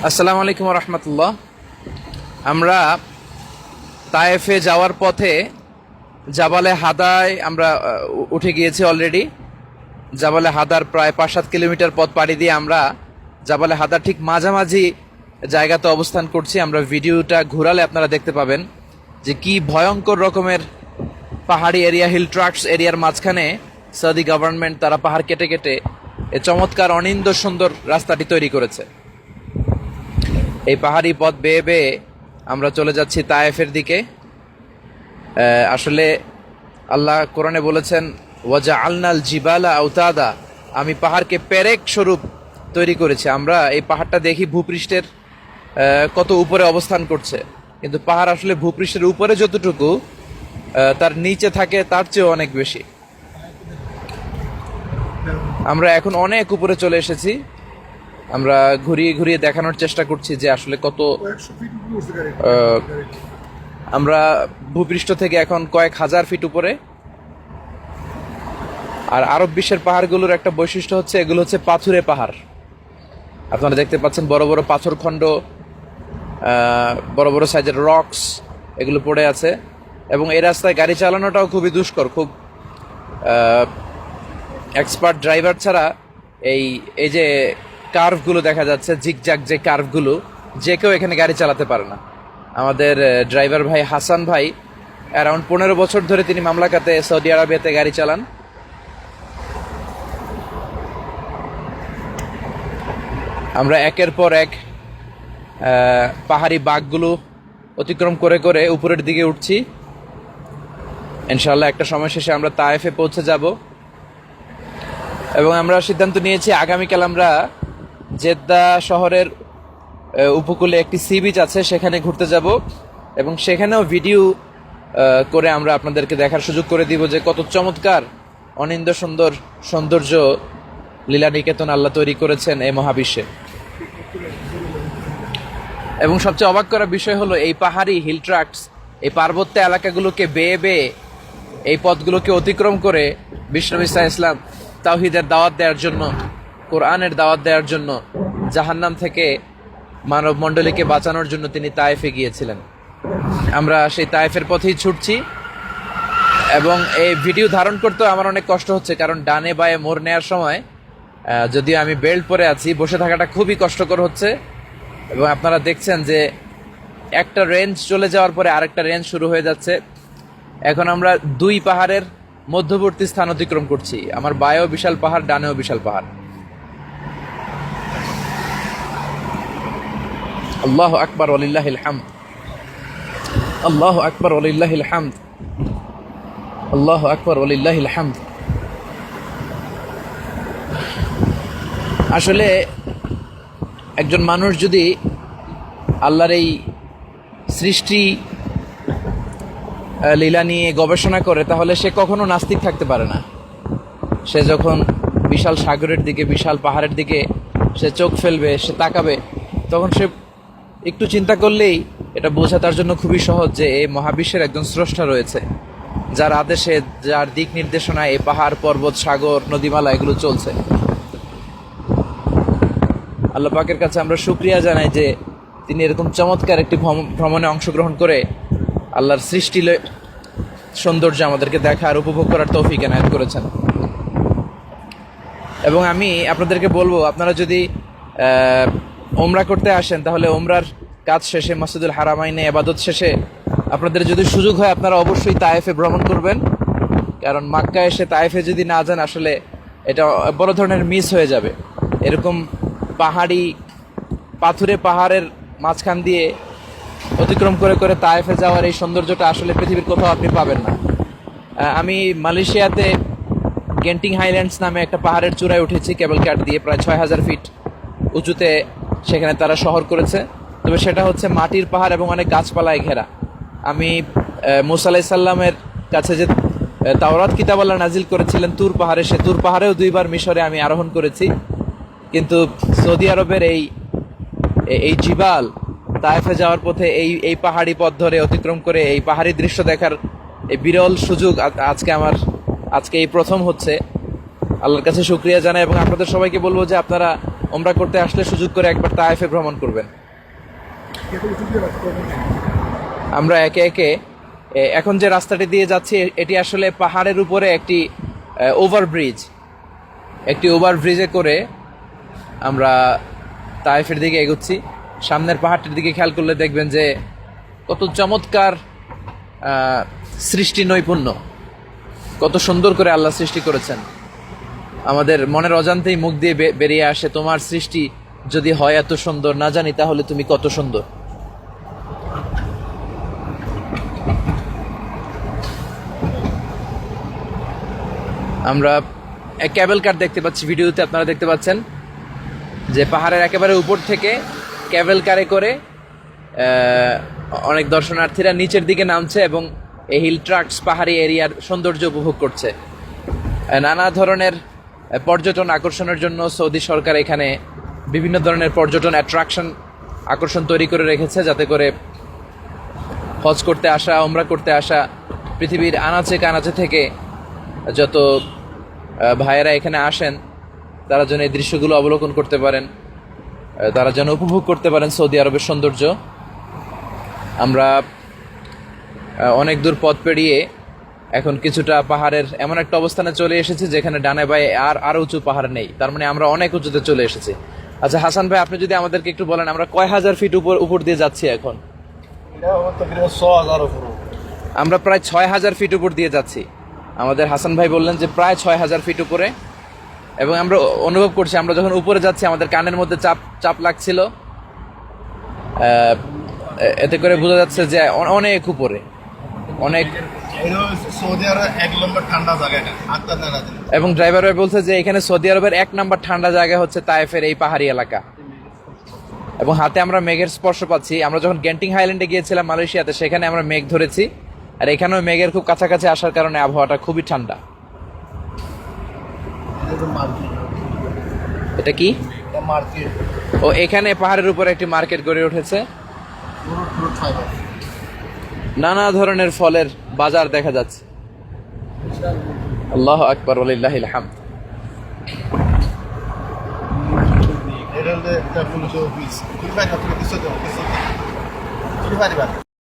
আসসালামু আলাইকুম রহমতুল্লাহ। আমরা তায়েফে যাওয়ার পথে জাবালে হাদায় আমরা উঠে গিয়েছি অলরেডি। জাবালে হাদার প্রায় 5-7 কিলোমিটার পথ পাড়ি দিয়ে আমরা জাবালে হাদার ঠিক মাঝামাঝি জায়গাতে অবস্থান করছি। আমরা ভিডিওটা ঘোরালে আপনারা দেখতে পাবেন যে কি ভয়ঙ্কর রকমের পাহাড়ি এরিয়া, হিল ট্রাক্স এরিয়ার মাঝখানে সৌদি গভর্নমেন্ট তারা পাহাড় কেটে কেটে এ চমৎকার অনিন্দ সুন্দর রাস্তাটি তৈরি করেছে। এই পাহাড়ি পথ বেয়ে বেয়ে আমরা চলে যাচ্ছি তায়েফের দিকে। আসলে আল্লাহ কোরআনে বলেছেন, ওয়াজা আলনাল জিবালা আউতাদা, আমি পাহাড়কে পেরেক স্বরূপ তৈরি করেছি। আমরা এই পাহাড়টা দেখি ভূপৃষ্ঠের কত উপরে অবস্থান করছে, কিন্তু পাহাড় আসলে ভূপৃষ্ঠের উপরে যতটুকু তার নিচে থাকে তার চেয়েও অনেক বেশি। আমরা এখন অনেক উপরে চলে এসেছি। আমরা ঘুরিয়ে ঘুরিয়ে দেখানোর চেষ্টা করছি যে আসলে কত আমরা ভূপৃষ্ঠ থেকে এখন কয়েক হাজার ফিট উপরে। আর আরব বিশ্বের পাহাড়গুলোর একটা বৈশিষ্ট্য হচ্ছে এগুলো হচ্ছে পাথুরে পাহাড়। আপনারা দেখতে পাচ্ছেন বড় বড় পাথরখণ্ড, বড় বড় সাইজের রক্স এগুলো পড়ে আছে, এবং এই রাস্তায় গাড়ি চালানোটাও খুবই দুষ্কর। খুব এক্সপার্ট ড্রাইভার ছাড়া এই যে কার্ভগুলো দেখা যাচ্ছে, জিগজ্যাগ যে কার্ভগুলো, যে কেউ এখানে গাড়ি চালাতে পারে না। আমাদের ড্রাইভার ভাই হাসান ভাই অ্যারাউন্ড 15 বছর ধরে তিনি মামলাকাতে সৌদি আরবিয়াতে গাড়ি চালান। আমরা একের পর এক পাহাড়ি বাঘগুলো অতিক্রম করে করে উপরের দিকে উঠছি। ইনশাআল্লাহ একটা সময় শেষে আমরা তায়েফে পৌঁছে যাব, এবং আমরা সিদ্ধান্ত নিয়েছি আগামীকাল আমরা জেদ্দা শহরের উপকূলে একটি সি বিচ আছে, সেখানে ঘুরতে যাব, এবং সেখানেও ভিডিও করে আমরা আপনাদেরকে দেখার সুযোগ করে দিব যে কত চমৎকার অনিন্দ সুন্দর সৌন্দর্য লীলা নিকেতন আল্লাহ তৈরি করেছেন এই মহাবিশ্বে। এবং সবচেয়ে অবাক করা বিষয় হলো এই পাহাড়ি হিল ট্রাক্স, এই পার্বত্য এলাকাগুলোকে বেয়ে বেয়ে এই পথগুলোকে অতিক্রম করে বিশ্বনবী সাল্লাল্লাহু আলাইহি ওয়াসাল্লাম তাওহীদের দাওয়াত দেওয়ার জন্য, কোরআনের দাওয়াত দেওয়ার জন্য, জাহান্নাম থেকে মানব মণ্ডলীকে বাঁচানোর জন্য তিনি তায়েফে গিয়েছিলেন। আমরা সেই তায়েফের পথেই ছুটছি, এবং এই ভিডিও ধারণ করতেও আমার অনেক কষ্ট হচ্ছে, কারণ ডানে বায়ে মোড় নেওয়ার সময় যদিও আমি বেল্ট পরে আছি, বসে থাকাটা খুবই কষ্টকর হচ্ছে। এবং আপনারা দেখছেন যে একটা রেঞ্জ চলে যাওয়ার পরে আরেকটা রেঞ্জ শুরু হয়ে যাচ্ছে। এখন আমরা দুই পাহাড়ের মধ্যবর্তী স্থান অতিক্রম করছি। আমার বায়েও বিশাল পাহাড়, ডানেও বিশাল পাহাড়। আল্লাহু আকবার ওয়ালিল্লাহিল হামদ, আল্লাহু আকবার ওয়ালিল্লাহিল হামদ, আল্লাহু আকবার ওয়ালিল্লাহিল হামদ। আসলে একজন মানুষ যদি আল্লাহর এই সৃষ্টি লীলা নিয়ে গবেষণা করে, তাহলে সে কখনো নাস্তিক থাকতে পারে না। সে যখন বিশাল সাগরের দিকে, বিশাল পাহাড়ের দিকে সে চোখ ফেলবে, সে তাকাবে, তখন সে একটু চিন্তা করলেই এটা বোঝা তার জন্য খুবই সহজ যে এই মহাবিশ্বের একজন স্রষ্টা রয়েছে, যার আদেশে, যার দিক নির্দেশনায় এই পাহাড়, পর্বত, সাগর, নদীমালা এগুলো চলছে। আল্লাহ পাকের কাছে আমরা শুকরিয়া জানাই যে তিনি এরকম চমৎকার একটি ভ্রমণে অংশগ্রহণ করে আল্লাহর সৃষ্টি সৌন্দর্য আমাদেরকে দেখার, উপভোগ করার তৌফিক এনায়েত করেছেন। এবং আমি আপনাদেরকে বলবো, আপনারা যদি ওমরা করতে আসেন, তাহলে ওমরার কাজ শেষে, মসজিদুল হারামাইনে ইবাদত শেষে আপনাদের যদি সুযোগ হয়, আপনারা অবশ্যই তায়েফে ভ্রমণ করবেন। কারণ মক্কা এসে তায়েফে যদি না যান, আসলে এটা বড় ধরনের মিস হয়ে যাবে। এরকম পাহাড়ি পাথুরে পাহাড়ের মাঝখান দিয়ে অতিক্রম করে করে তায়েফে যাওয়ার এই সৌন্দর্যটা আসলে পৃথিবীর কোথাও আপনি পাবেন না। আমি মালয়েশিয়াতে গেন্টিং হাইল্যান্ডস নামে একটা পাহাড়ের চূড়ায় উঠেছি কেবল কার দিয়ে, প্রায় 6000 ফিট উঁচুতে সেখানে তারা শহর করেছে। তবে সেটা হচ্ছে মাটির পাহাড় এবং অনেক গাছপালায় ঘেরা। আমি মুসা আলাইহিস সালামের কাছে যে তাওরাত কিতাব আল্লাহ নাজিল করেছিলেন তুর পাহাড়ে, সে তুর পাহাড়েও 2 বার মিশরে আমি আরোহণ করেছি। কিন্তু সৌদি আরবের এই জিবাল, তায়েফে যাওয়ার পথে এই পাহাড়ি পথ ধরে অতিক্রম করে এই পাহাড়ি দৃশ্য দেখার এই বিরল সুযোগ আজকে এই প্রথম হচ্ছে। আল্লাহর কাছে শুকরিয়া জানাই, এবং আপনাদের সবাইকে বলবো যে আপনারা ওমরা করতে আসলে সুযোগ করে একবার তায়েফে ভ্রমণ করবেন। আমরা একে একে এখন যে রাস্তাটি দিয়ে যাচ্ছি এটি আসলে পাহাড়ের উপরে একটি ওভারব্রিজ, একটি ওভারব্রিজে করে আমরা তায়েফের দিকে এগোচ্ছি। সামনের পাহাড়টির দিকে খেয়াল করলে দেখবেন যে কত চমৎকার সৃষ্টি নৈপুণ্য, কত সুন্দর করে আল্লাহ সৃষ্টি করেছেন। আমাদের মনের অজান্তেই মুখ দিয়ে বেরিয়ে আসে, তোমার সৃষ্টি যদি হয় এত সুন্দর, না জানি তাহলে তুমি কত সুন্দর। আমরা ক্যাবেল কার দেখতে পাচ্ছি, ভিডিওতে আপনারা দেখতে পাচ্ছেন যে পাহাড়ের একেবারে উপর থেকে ক্যাবেল কারে করে অনেক দর্শনার্থীরা নিচের দিকে নামছে এবং এই হিল ট্রাক্স পাহাড়ি এরিয়ার সৌন্দর্য উপভোগ করছে। নানা ধরনের পর্যটন আকর্ষণের জন্য সৌদি সরকার এখানে বিভিন্ন ধরনের পর্যটন আকর্ষণ তৈরি করে রেখেছে, যাতে করে হজ করতে আসা, ওমরা করতে আসা পৃথিবীর আনাচে কানাচে থেকে যত ভাইয়েরা এখানে আসেন তারা যেন এই দৃশ্যগুলো অবলোকন করতে পারেন, তারা যেন উপভোগ করতে পারেন সৌদি আরবের সৌন্দর্য। আমরা অনেক দূর পথ পেরিয়ে এখন কিছুটা পাহাড়ের এমন একটা অবস্থানে চলে এসেছি যেখানে ডানে বায়ে আর উঁচু পাহাড় নেই, তার মানে আমরা অনেক উঁচুতে চলে এসেছি। আচ্ছা হাসান ভাই, আপনি যদি আমাদেরকে একটু বলেন আমরা কয় হাজার ফিট উপর দিয়ে যাচ্ছি এখন? আমরা প্রায় 6000 ফিট উপর দিয়ে যাচ্ছি। আমাদের হাসান ভাই বললেন যে প্রায় 6000 ফিট উপরে, এবং আমরা অনুভব করছি আমরা যখন উপরে যাচ্ছি আমাদের কানের মধ্যে চাপ লাগছিল। এতে করে বোঝা যাচ্ছে যে অনেক উপরে, অনেক। এবং ড্রাইভার ভাই বলছে যে এখানে সৌদি আরবের 1 নম্বর ঠান্ডা জায়গা হচ্ছে তায়েফের এই পাহাড়ি এলাকা। এবং হাতে আমরা মেঘের স্পর্শ পাচ্ছি। আমরা যখন গেন্টিং হাইল্যান্ডে গিয়েছিলাম মালয়েশিয়াতে, সেখানে আমরা মেঘ ধরেছি, আর এখানেও মেঘের খুব কাছাকাছি আসার কারণে আবহাওয়াটা খুবই ঠান্ডা। এটা কি? ও, এখানে পাহাড়ের উপরে একটি মার্কেট গড়ে উঠেছে, নানা ধরনের ফলের বাজার দেখা যাচ্ছে। আল্লাহু আকবার, ওয়ালিল্লাহিল হামদ।